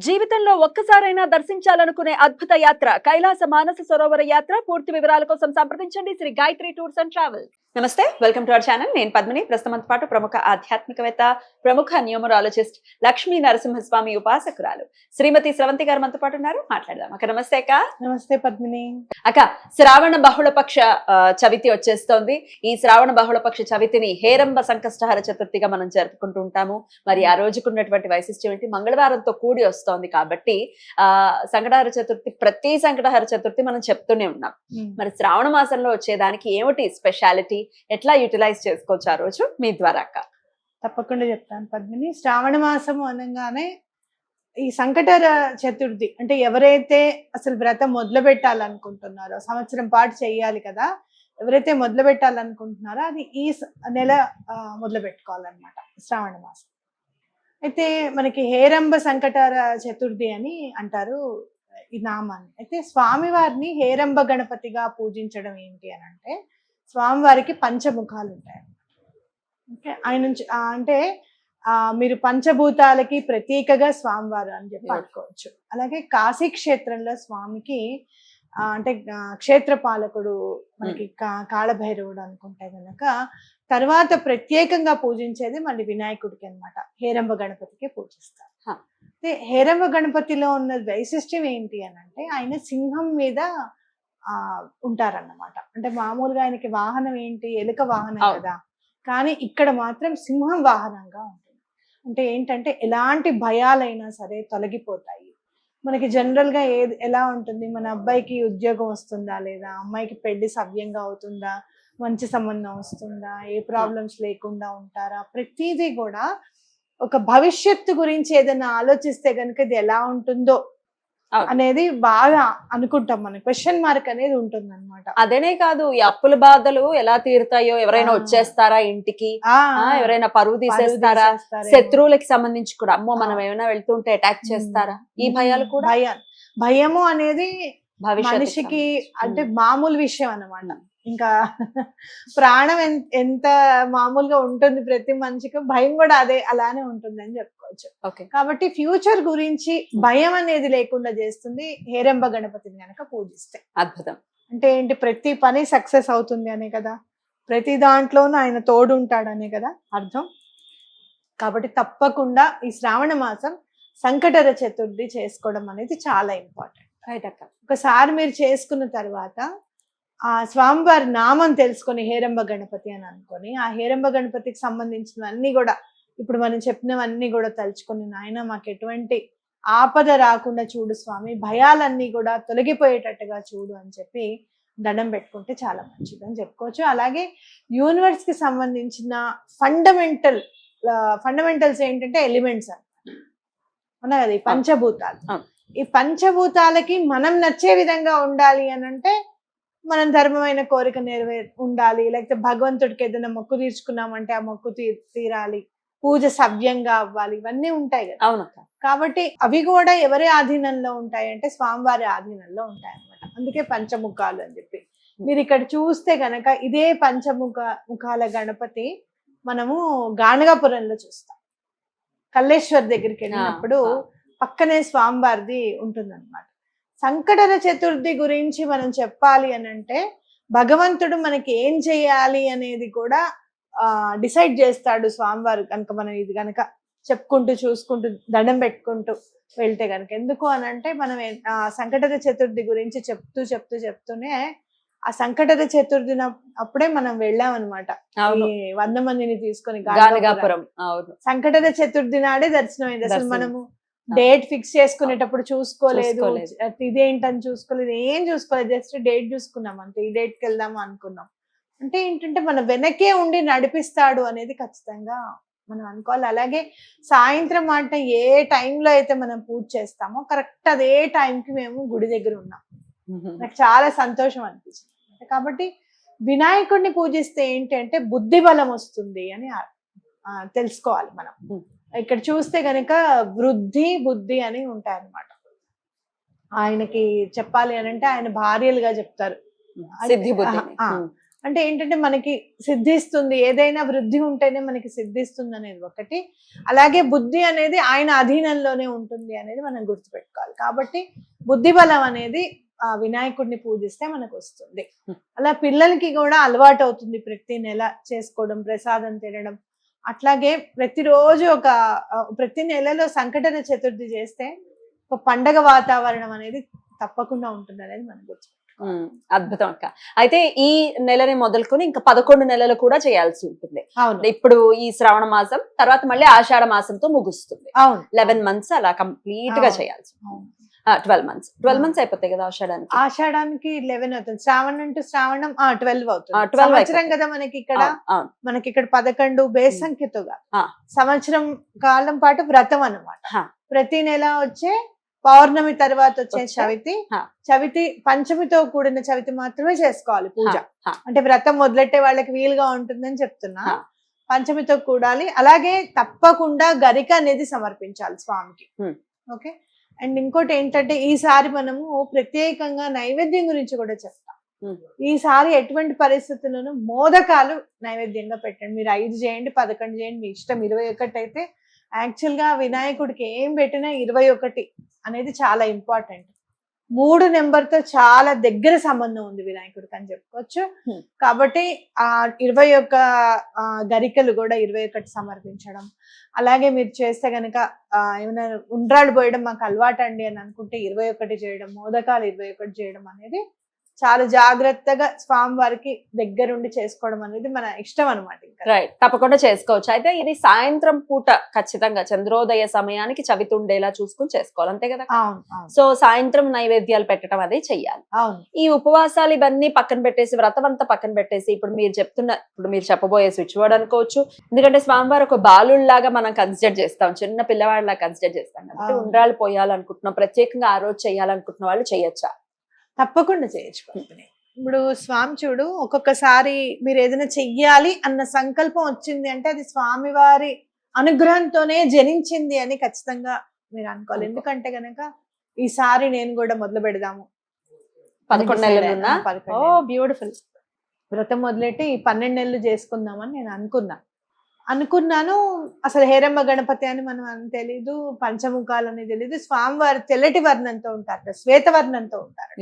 జీవితంలో ఒక్కసారైనా దర్శించాలనుకునే అద్భుత యాత్ర కైలాస మానస సరోవర యాత్ర. పూర్తి వివరాల కోసం సంప్రదించండి శ్రీ గాయత్రి టూర్స్ అండ్ ట్రావెల్స్. నమస్తే, వెల్కమ్ టు అవర్ ఛానల్. నేను పద్మిని. ప్రస్తుతంతో పాటు ప్రముఖ ఆధ్యాత్మికవేత్త, ప్రముఖ న్యూమరాలజిస్ట్, లక్ష్మీ నరసింహస్వామి ఉపాసకురాలు శ్రీమతి స్రవంతి గారు మనతో పాటు ఉన్నారు. మాట్లాడదాం. అక్క నమస్తే. అక్క నమస్తే పద్మిని. అక్క, శ్రావణ బహుళపక్ష చవితి వచ్చేస్తోంది. ఈ శ్రావణ బహుళపక్ష చవితిని హేరంబ సంకష్టహర చతుర్థిగా మనం జరుపుకుంటూ ఉంటాము. మరి ఆ రోజుకున్నటువంటి వైశిష్ట్యం ఏంటి? మంగళవారంతో కూడి వస్తోంది కాబట్టి సంకటహర చతుర్థి, ప్రతి సంకటహర చతుర్థి మనం చెప్తూనే ఉన్నాం. మరి శ్రావణ మాసంలో వచ్చేదానికి ఏమిటి స్పెషాలిటీ, ఎట్లా యూటిలైజ్ చేసుకోవచ్చు ఆ రోజు మీ ద్వారా? అక్క తప్పకుండా చెప్తాను పద్మిని. శ్రావణ మాసము అనగానే ఈ సంకటహర చతుర్థి అంటే ఎవరైతే అసలు వ్రతం మొదలు పెట్టాలనుకుంటున్నారో, సంవత్సరం పాటు చెయ్యాలి కదా, ఎవరైతే మొదలు పెట్టాలనుకుంటున్నారో అది ఈ నెల మొదలు పెట్టుకోవాలన్నమాట, శ్రావణ మాసం. అయితే మనకి హేరంబ సంకటహర చతుర్థి అని అంటారు ఈ నామాన్ని. అయితే స్వామివారిని హేరంబ గణపతిగా పూజించడం ఏంటి అని అంటే, స్వామివారికి పంచముఖాలు ఉంటాయి. ఓకే, ఆయన నుంచి అంటే మీరు పంచభూతాలకి ప్రతీకగా స్వామివారు అని చెప్పి అనుకోవచ్చు. అలాగే కాశీ క్షేత్రంలో స్వామికి అంటే క్షేత్రపాలకుడు మనకి కాళభైరవుడు అనుకుంటే గనక, తర్వాత ప్రత్యేకంగా పూజించేది మళ్ళీ వినాయకుడికి అన్నమాట. హేరంబ గణపతికి పూజిస్తారు. అయితే హేరంబ గణపతిలో ఉన్న వైశిష్ట్యం ఏంటి అని అంటే, ఆయన సింహం మీద ఉంటారన్నమాట. అంటే మామూలుగా ఆయనకి వాహనం ఏంటి, ఎలుక వాహనం కదా, కానీ ఇక్కడ మాత్రం సింహం వాహనంగా ఉంటుంది. అంటే ఏంటంటే ఎలాంటి భయాలైనా సరే తొలగిపోతాయి. మనకి జనరల్ గా ఎలా ఉంటుంది, మన అబ్బాయికి ఉద్యోగం వస్తుందా లేదా, అమ్మాయికి పెళ్లి సవ్యంగా అవుతుందా, మంచి సంబంధం వస్తుందా, ఏ ప్రాబ్లమ్స్ లేకుండా ఉంటారా, ప్రతిదీ కూడా ఒక భవిష్యత్తు గురించి ఏదైనా ఆలోచిస్తే కనుక ఇది ఎలా ఉంటుందో అనేది బాగా అనుకుంటాం. మన క్వశ్చన్ మార్క్ అనేది ఉంటుంది అనమాట. అదేనే కాదు, ఈ అప్పుల బాధలు ఎలా తీరుతాయో, ఎవరైనా వచ్చేస్తారా ఇంటికి, ఎవరైనా పరువు తీసేస్తారా, శత్రువులకి సంబంధించి కూడా అమ్మో మనం ఏమైనా వెళ్తుంటే అటాక్ చేస్తారా, ఈ భయాలు కూడా. భయము అనేది మనిషికి అంటే మామూలు విషయం అన్నమాట. ఇంకా ప్రాణం ఎంత మామూలుగా ఉంటుంది ప్రతి మనిషికి, భయం కూడా అలానే ఉంటుంది అని చెప్పుకోవచ్చు. కాబట్టి ఫ్యూచర్ గురించి భయం అనేది లేకుండా చేస్తుంది హేరంబ గణపతిని గనక పూజిస్తే. అద్భుతం. అంటే ఏంటి, ప్రతి పని సక్సెస్ అవుతుంది అనే కదా, ప్రతి దాంట్లోనూ ఆయన తోడు ఉంటాడనే కదా అర్థం. కాబట్టి తప్పకుండా ఈ శ్రావణ మాసం సంకటహర చతుర్థి చేసుకోవడం అనేది చాలా ఇంపార్టెంట్. రైట్ అక్క. ఒకసారి మీరు చేసుకున్న తర్వాత ఆ స్వామివారి నామం తెలుసుకొని హేరంబ గణపతి అని అనుకొని, ఆ హేరంబ గణపతికి సంబంధించినవన్నీ కూడా ఇప్పుడు మనం చెప్పినవన్నీ కూడా తలుచుకొని, నాయన మాకు ఎటువంటి ఆపద రాకుండా చూడు స్వామి, భయాలన్నీ కూడా తొలగిపోయేటట్టుగా చూడు అని చెప్పి దండం పెట్టుకుంటే చాలా మంచిది అని చెప్పుకోవచ్చు. అలాగే యూనివర్స్ కి సంబంధించిన ఫండమెంటల్స్ ఏంటంటే ఎలిమెంట్స్ అన్నా కదా, ఈ పంచభూతాలు. ఈ పంచభూతాలకి మనం నచ్చే విధంగా ఉండాలి అని అంటే, మనం ధర్మమైన కోరిక ఉండాలి, లేకపోతే భగవంతుడికి ఏదైనా మొక్కు తీర్చుకున్నామంటే ఆ మొక్కు తీరాలి, పూజ సవ్యంగా అవ్వాలి, ఇవన్నీ ఉంటాయి కదా. అవునక్క. కాబట్టి అవి కూడా ఎవరి ఆధీనంలో ఉంటాయి అంటే స్వామివారి ఆధీనంలో ఉంటాయి అన్నమాట. అందుకే పంచముఖాలు అని చెప్పి. మీరు ఇక్కడ చూస్తే గనక ఇదే ముఖాల గణపతి మనము గాణగాపురంలో చూస్తాం. కల్లేశ్వర్ దగ్గరికి వెళ్ళినప్పుడు పక్కనే స్వామివారిది ఉంటుందన్నమాట. సంకటహర చతుర్థి గురించి మనం చెప్పాలి అని అంటే, భగవంతుడు మనకి ఏం చేయాలి అనేది కూడా డిసైడ్ చేస్తాడు స్వామివారు కనుక మనం ఇది కనుక చెప్పుకుంటూ చూసుకుంటూ దండం పెట్టుకుంటూ వెళ్తే కనుక. ఎందుకు అని అంటే, మనం సంకటహర చతుర్థి గురించి చెప్తూనే ఆ సంకటహర చతుర్థి అప్పుడే మనం వెళ్ళామన్నమాట. 100 మందిని తీసుకొని గాణగాపురం. సంకటహర చతుర్థి నాడే దర్శనం అయింది. అసలు మనము డేట్ ఫిక్స్ చేసుకునేటప్పుడు చూసుకోలేదు, ఇదేంటని చూసుకోలేదు, ఏం చూసుకోలేదు, జస్ట్ డేట్ చూసుకున్నాం అంతే. ఈ డేట్కి వెళ్దాము అనుకున్నాం. అంటే ఏంటంటే మన వెనకే ఉండి నడిపిస్తాడు అనేది ఖచ్చితంగా మనం అనుకోవాలి. అలాగే సాయంత్రం అంటే ఏ టైంలో అయితే మనం పూజ చేస్తామో కరెక్ట్ అదే టైంకి మేము గుడి దగ్గర ఉన్నాం. నాకు చాలా సంతోషం అనిపించింది. కాబట్టి వినాయకుడిని పూజిస్తే ఏంటి అంటే బుద్ధి బలం వస్తుంది అని తెలుసుకోవాలి మనం. ఇక్కడ చూస్తే గనక వృద్ధి బుద్ధి అని ఉంటాయి అన్నమాట. ఆయనకి చెప్పాలి అని అంటే ఆయన భార్యలుగా చెప్తారు. అంటే ఏంటంటే మనకి సిద్ధిస్తుంది, ఏదైనా వృద్ధి ఉంటేనే మనకి సిద్ధిస్తుంది అనేది ఒకటి. అలాగే బుద్ధి అనేది ఆయన అధీనంలోనే ఉంటుంది అనేది మనం గుర్తుపెట్టుకోవాలి. కాబట్టి బుద్ధి బలం అనేది ఆ వినాయకుడిని పూజిస్తే మనకు వస్తుంది. అలా పిల్లలకి కూడా అలవాటు అవుతుంది ప్రతి నెల చేసుకోవడం, ప్రసాదం తినడం. అట్లాగే ప్రతిరోజు ప్రతి నెలలో సంకటన చతుర్థి చేస్తే ఒక పండగ వాతావరణం అనేది తప్పకుండా ఉంటుంది అనేది మనం గుర్తుపెట్టుకోవాలి. అద్భుతం అక్క. అయితే ఈ నెలని మొదలుకొని ఇంకా 11 నెలలు కూడా చేయాల్సి ఉంటుంది. అవును, ఇప్పుడు ఈ శ్రావణ మాసం తర్వాత మళ్ళీ ఆషాఢ మాసంతో ముగుస్తుంది. అవును, 11 months అలా కంప్లీట్ గా అవును. చేయాల్సి అవును. 12 months అయిపోతాయి కదా ఆషాఢానికి. ఆషాఢానికి 11 అవుతుంది, శ్రావణం టు శ్రావణం 12 అవుతుంది. 12 సంవత్సరం అయిపోతుంది. కదా మనకి ఇక్కడ. అవును. మనకి ఇక్కడ 11 బేస్ సంఖ్యతోగా ఆ. సంవత్సరం కాలం పాటు వ్రతం అన్నమాట. హా. ప్రతి నెల వచ్చే పౌర్ణమి తర్వాత వచ్చే వచ్చే, చవితి, హా. చవితి పంచమితో కూడిన చవితి మాత్రమే చేసుకోవాలి పూజ. హా. అంటే వ్రతం మొదలెట్టే వాళ్ళకి వీలుగా ఉంటుందని చెప్తున్నా. హా. పంచమితో కూడాలి. అలాగే తప్పకుండా గరిక అనేది సమర్పించాలి స్వామికి. ఓకే. అండ్ ఇంకోటి ఏంటంటే ఈసారి మనము ప్రత్యేకంగా నైవేద్యం గురించి కూడా చెప్తాం. ఈసారి ఎటువంటి పరిస్థితుల్లోనూ మోదకాలు నైవేద్యంగా పెట్టండి. మీరు 5 చేయండి, 11 చేయండి, మీ ఇష్టం. 21 అయితే యాక్చువల్ గా వినాయకుడికి ఏం పెట్టినా 21 అనేది చాలా ఇంపార్టెంట్. 3 నెంబర్తో చాలా దగ్గర సంబంధం ఉంది వినాయకుడికి అని చెప్పుకోవచ్చు. కాబట్టి ఆ 21 గరికలు కూడా 21 సమర్పించడం. అలాగే మీరు చేస్తే గనక ఏమైనా ఉండ్రాళ్ళు పోయడం మాకు అలవాటు అండి అని అనుకుంటే 21 చేయడం, మోదకాలు 21 చేయడం అనేది చాలా జాగ్రత్తగా స్వామివారికి దగ్గరుండి చేసుకోవడం అనేది మన ఇష్టం అనమాట. రైట్, తప్పకుండా చేసుకోవచ్చు. అయితే ఇది సాయంత్రం పూట ఖచ్చితంగా చంద్రోదయ సమయానికి చవితి ఉండేలా చూసుకుని చేసుకోవాలి, అంతే కదా? అవును. సో సాయంత్రం నైవేద్యాలు పెట్టడం అదే చెయ్యాలి. అవును. ఈ ఉపవాసాలు ఇవన్నీ పక్కన పెట్టేసి, వ్రతం అంతా పక్కన పెట్టేసి, ఇప్పుడు మీరు చెప్పబోయే స్విచ్ వర్డ్ అనుకోవచ్చు. ఎందుకంటే స్వామివారు ఒక బాలుల్లాగా మనం కన్సిడర్ చేస్తాం, చిన్న పిల్లవాడిలా కన్సిడర్ చేస్తాం కాబట్టి ఉండ్రాళ్ళు పోయాలనుకుంటున్నాం, ప్రత్యేకంగా ఆ రోజు చేయాలనుకుంటున్న వాళ్ళు చేయొచ్చా? తప్పకుండా చేయొచ్చు. ఇప్పుడు స్వామి చూడు, ఒక్కొక్కసారి మీరు ఏదైనా చెయ్యాలి అన్న సంకల్పం వచ్చింది అంటే అది స్వామివారి అనుగ్రహంతోనే జనించింది అని ఖచ్చితంగా మీరు అనుకోవాలి. ఎందుకంటే గనక ఈసారి నేను కూడా మొదలు పెడదాము. 11 నెలలు. 11 బ్యూటిఫుల్. వ్రతం మొదలెట్టి ఈ 12 నెలలు చేసుకుందామని నేను అనుకున్నాను. అసలు హేరమ్మ గణపతి అని మనం అని తెలీదు, పంచముఖాలు అని తెలీదు. స్వామివారు తెల్లటి వర్ణంతో ఉంటారు, శ్వేత వర్ణంతో ఉంటారు.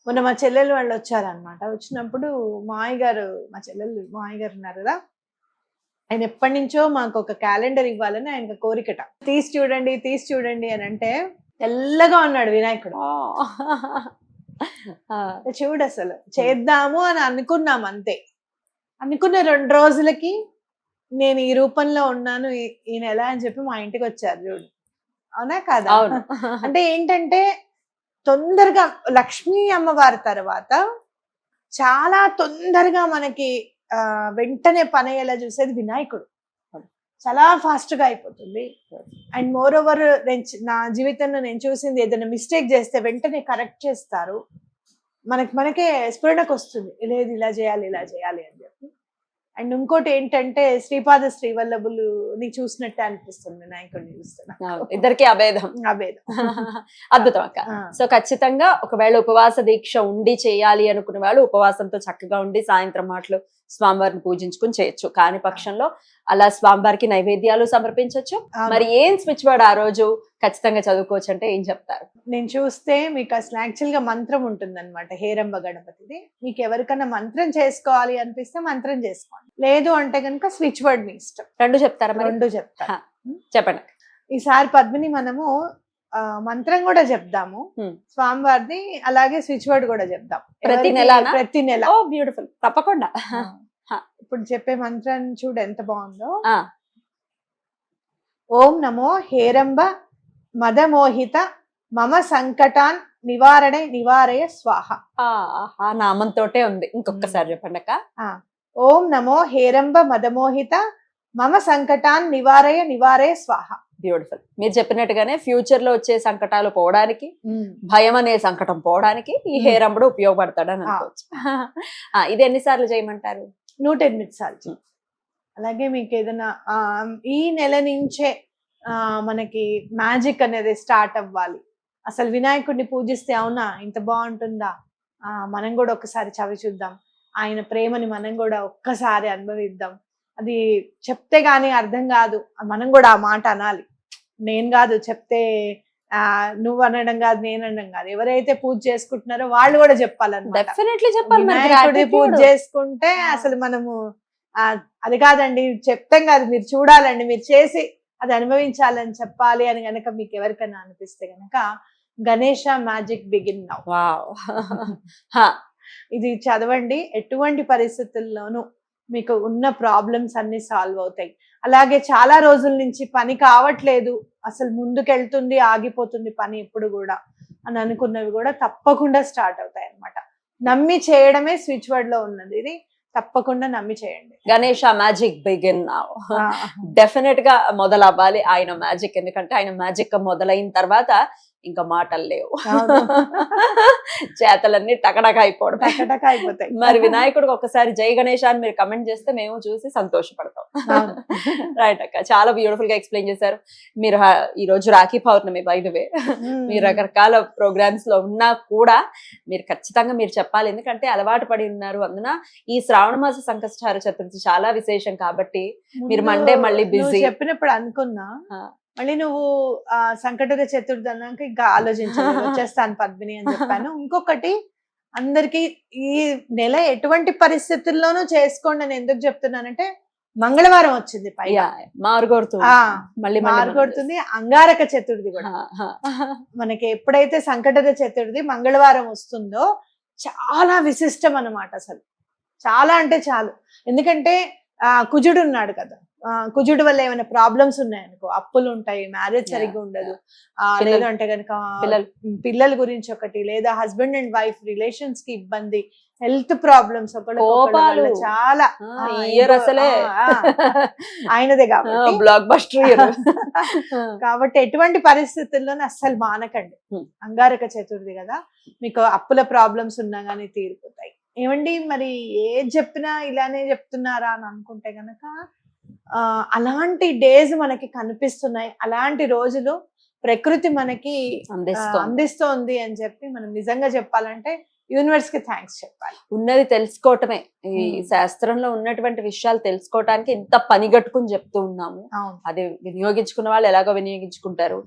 మొన్న మా చెల్లెలు వాళ్ళు వచ్చారనమాట. వచ్చినప్పుడు మా మామయ్య గారు ఉన్నారు కదా, ఆయన ఎప్పటి నుంచో మాకు ఒక క్యాలెండర్ ఇవ్వాలని ఆయన కోరికట. తీసి చూడండి అని అంటే తెల్లగా ఉన్నాడు వినాయకుడు. చూడు, అసలు చేద్దాము అని అనుకున్నాం అంతే. అనుకున్న 2 రోజులకి నేను ఈ రూపంలో ఉన్నాను ఈ నెల అని చెప్పి మా ఇంటికి వచ్చారు చూడు. అవునా కాదా? అంటే ఏంటంటే తొందరగా లక్ష్మీ అమ్మవారి తర్వాత చాలా తొందరగా మనకి వెంటనే పని అయ్యేలా చూసేది వినాయకుడు. చాలా ఫాస్ట్ గా అయిపోతుంది. అండ్ మోర్ ఓవర్ నా జీవితంలో నేను చూసింది, ఏదైనా మిస్టేక్ చేస్తే వెంటనే కరెక్ట్ చేస్తారు. మనకే స్ఫురణకు వస్తుంది, లేదు ఇలా చేయాలి అని చెప్పి. అండ్ ఇంకోటి ఏంటంటే శ్రీపాద శ్రీవల్లభులు ని చూసినట్టే అనిపిస్తుంది వినాయకుడిని చూస్తున్నా. ఇద్దరికి అభేదం. అద్భుతం అక్క. సో ఖచ్చితంగా ఒకవేళ ఉపవాస దీక్ష ఉండి చేయాలి అనుకునే వాళ్ళు ఉపవాసంతో చక్కగా ఉండి సాయంత్రం మాటలు స్వామివారిని పూజించుకుని చేయొచ్చు. కాని పక్షంలో అలా స్వామివారికి నైవేద్యాలు సమర్పించవచ్చు. మరి ఏం స్విచ్ వర్డ్ ఆ రోజు ఖచ్చితంగా చదువుకోవచ్చు అంటే ఏం చెప్తారు? నేను చూస్తే మీకు అసలు యాక్చువల్ గా మంత్రం ఉంటుంది అనమాట హేరంబ గణపతిది. మీకు ఎవరికైనా మంత్రం చేసుకోవాలి అనిపిస్తే మంత్రం చేసుకోండి, లేదు అంటే కనుక స్విచ్ వర్డ్ మీ ఇష్టం. 2 చెప్తారా? 2 చెప్తా. చెప్పండి. ఈసారి పద్మిని మనము మంత్రం కూడా చెప్దాము స్వామివారిది, అలాగే స్విచ్ వర్డ్ కూడా చెప్దాం ప్రతి నెల. బ్యూటిఫుల్, తప్పకుండా. ఇప్పుడు చెప్పే మంత్రాన్ని చూడు ఎంత బాగుందో. ఓం నమో హేరంబ మదమోహిత మమ సంకటాన్ నివారయ స్వాహ. ఆ నామంతోటే ఉంది, ఇంకొకసారి చెప్పండి అక్క. ఓం నమో హేరంబ మదమోహిత మమ సంకటాన్ నివారయ స్వాహ. బ్యూటిఫుల్. మీరు చెప్పినట్టుగానే ఫ్యూచర్ లో వచ్చే సంకటాలు పోవడానికి, భయం అనే సంకటం పోవడానికి ఈ హేరంబుడు ఉపయోగపడతాడని అనుకోవచ్చు. ఇది ఎన్నిసార్లు చేయమంటారు? 108 సార్లు. అలాగే మీకు ఏదైనా ఈ నెల నుంచే మనకి మ్యాజిక్ అనేది స్టార్ట్ అవ్వాలి, అసలు వినాయకుడిని పూజిస్తే అవునా ఇంత బాగుంటుందా, మనం కూడా ఒకసారి చవి చూద్దాం, ఆయన ప్రేమని మనం కూడా ఒక్కసారి అనుభవిద్దాం. అది చెప్తే గానీ అర్థం కాదు, మనం కూడా ఆ మాట అనాలి. నేను కాదు చెప్తే, నువ్వు అనడం కాదు, నేను అనడం కాదు, ఎవరైతే పూజ చేసుకుంటున్నారో వాళ్ళు కూడా చెప్పాలన్నమాట. డెఫినెట్లీ చెప్పాలి మరి వినాయకుడి పూజ gratitude. చేసుకుంటే అసలు మనము అది కాదండి చెప్తాం కాదు, మీరు చూడాలండి, మీరు చేసి అది అనుభవించాలని చెప్పాలి అని గనక మీకు ఎవరికైనా అనిపిస్తే గనక Ganesha magic begin now. Wow. ఇది చదవండి, ఎటువంటి పరిస్థితుల్లోనూ మీకు ఉన్న ప్రాబ్లమ్స్ అన్ని సాల్వ్ అవుతాయి. అలాగే చాలా రోజుల నుంచి పని కావట్లేదు, అసలు ముందుకెళ్తుంది ఆగిపోతుంది పని ఎప్పుడు కూడా అని అనుకున్నవి కూడా తప్పకుండా స్టార్ట్ అవుతాయి అన్నమాట. నమ్మి చేయడమే స్విచ్ వర్డ్ లో ఉన్నది, ఇది తప్పకుండా నమ్మి చేయండి. Ganesha magic begin now. Definite గా మొదలవ్వాలి ఆయన మ్యాజిక్, ఎందుకంటే ఆయన మ్యాజిక్ మొదలైన తర్వాత ఇంకా మాటలు లేవు, చేతలన్నీ టకటక అయిపోవడం. టకటక అయిపోతాయి. మరి వినాయకుడికి ఒకసారి జై గణేష్ అని మీరు కమెంట్ చేస్తే మేము చూసి సంతోషపడతాం. రైట్ అక్క, చాలా బ్యూటిఫుల్ గా ఎక్స్ప్లెయిన్ చేశారు. మీరు ఈ రోజు రాఖీ పౌర్ణమి, బై ద వే మీరు రకరకాల ప్రోగ్రామ్స్ లో ఉన్నా కూడా మీరు ఖచ్చితంగా మీరు చెప్పాలి, ఎందుకంటే అలవాటు పడి ఉన్నారు. అందున ఈ శ్రావణ మాస సంకష్టహార చతుర్థి చాలా విశేషం కాబట్టి మీరు మండే మళ్ళీ బిజీ. చెప్పినప్పుడు అనుకున్నా, మళ్ళీ నువ్వు సంకటహర చతుర్థి అన్నాక ఇంకా ఆలోచించాను, వచ్చేస్తాను పద్మిని అని చెప్పాను. ఇంకొకటి, అందరికి ఈ నెల ఎటువంటి పరిస్థితుల్లోనూ చేసుకోండి అని ఎందుకు చెప్తున్నానంటే, మంగళవారం వచ్చింది పైగా, మారుకొడుతుంది, అంగారక చతుర్థి కూడా. మనకి ఎప్పుడైతే సంకటహర చతుర్థి మంగళవారం వస్తుందో చాలా విశిష్టం అన్నమాట. అసలు చాలా అంటే చాలు, ఎందుకంటే కుజుడు ఉన్నాడు కదా, కుజుడు వల్ల ఏమైనా ప్రాబ్లమ్స్ ఉన్నాయనుకో, అప్పులు ఉంటాయి, మ్యారేజ్ సరిగ్గా ఉండదు, లేదు అంటే కనుక పిల్లల గురించి ఒకటి, లేదా హస్బెండ్ అండ్ వైఫ్ రిలేషన్స్ కి ఇబ్బంది, హెల్త్ ప్రాబ్లమ్స్, ఒకటి చాలా ఆయనదే కాబట్టి బ్లాక్ బస్టర్. కాబట్టి ఎటువంటి పరిస్థితుల్లోనే అస్సలు మానకండి. అంగారక చతుర్థి కదా, మీకు అప్పుల ప్రాబ్లమ్స్ ఉన్నా గానీ తీరిపోతాయి. ఏమండి మరి ఏది చెప్పినా ఇలానే చెప్తున్నారా అని అనుకుంటే గనక, అలాంటి డేస్ మనకి కనిపిస్తున్నాయి, అలాంటి రోజులు ప్రకృతి మనకి అందిస్తోంది అని చెప్పి మనం నిజంగా చెప్పాలంటే యూనివర్స్ కి థ్యాంక్స్ చెప్పాలి. ఉన్నది తెలుసుకోవటమే, ఈ శాస్త్రంలో ఉన్నటువంటి విషయాలు తెలుసుకోవటానికి ఇంత పని గట్టుకుని చెప్తూ ఉన్నాము. అది వినియోగించుకున్న వాళ్ళు ఎలాగో వినియోగించుకుంటారు,